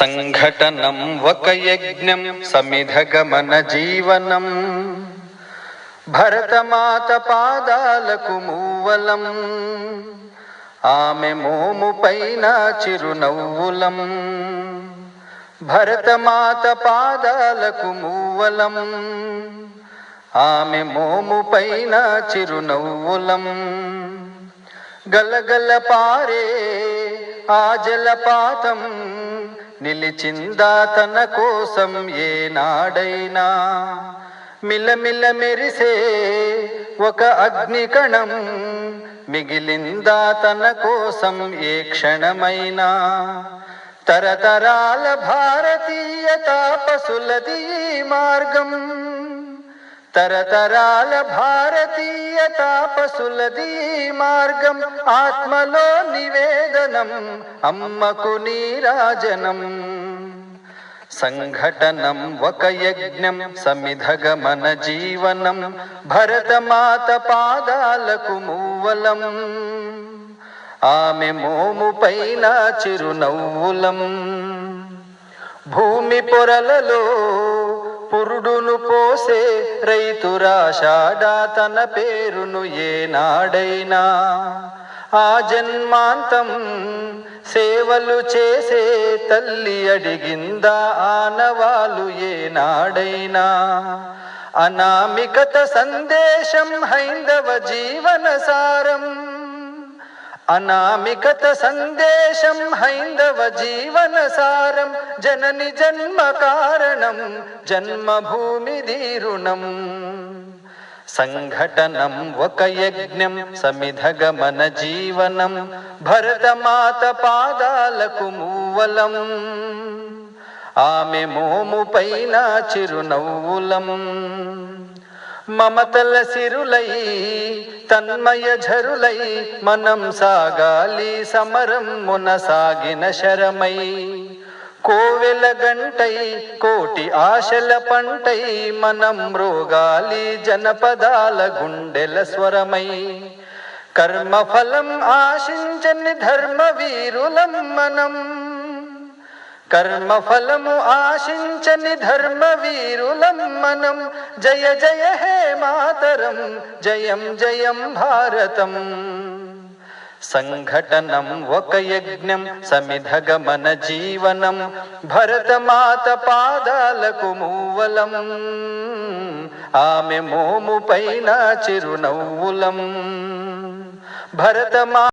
సంఘటనం ఒక యజ్ఞం సమిధగమన జీవనం భరతమాత పాదాలకు మూవలం ఆమె మోము పైన చిరునవ్వులం భరతమాత పాదాలకు మూవలం ఆమె మోము పైన చిరునవ్వులం గలగల పారే ఆ జలపాతం నిలిచిందా తన కోసం ఏనాడైనా మిలమిల మెరిసే ఒక అగ్నికణం మిగిలిందా తన కోసం ఏ క్షణమైనా తరతరాల భారతీయ తాపసులది మార్గం తరతరాల భారతీయ తాపసులది మార్గం ఆత్మలో నివేదనం అమ్మకు నీరాజనం సంఘటనం ఒక యజ్ఞం సమిధగమన జీవనం భరతమాత పాదాలకు మూవలం ఆమె మోము పైన చిరునవ్వులం భూమి పొరలలో పురుడును పోసే రైతురాషాఢా తన పేరును ఏనాడైనా ఆ జన్మాంతం సేవలు చేసే తల్లి అడిగిందా ఆనవాలు ఏనాడైనా అనామికత సందేశం హైందవ జీవన సారం అనామికత సందేశం హైందవ జీవన సారం జనని జన్మ కారణం జన్మభూమి దీరుణం సంఘటనం ఒక యజ్ఞం సమిధగమన జీవనం భరతమాత పాదాలకు మూవలం ఆమె మోము పైన చిరునవ్వులం మమతల సిరులై తన్మయ ఝరులై మనం సాగాలి సమరం మునసాగిన శరమై కోవెల గంటై కోటి ఆశల పంటై మనం మ్రోగాలి జనపదాల గుండెల స్వరమై కర్మఫలం ఆశించని ధర్మ వీరులం మనం కర్మఫలము ఆశించని ధర్మ వీరులం మనం జయ జయ హే మాతరం జయం జయం భారతం సంఘటనం ఒక యజ్ఞం సమిధగమన జీవనం భరతమాత పాదాలకు మూవలం ఆమె మోము పైన చిరునవ్వులం భరతమా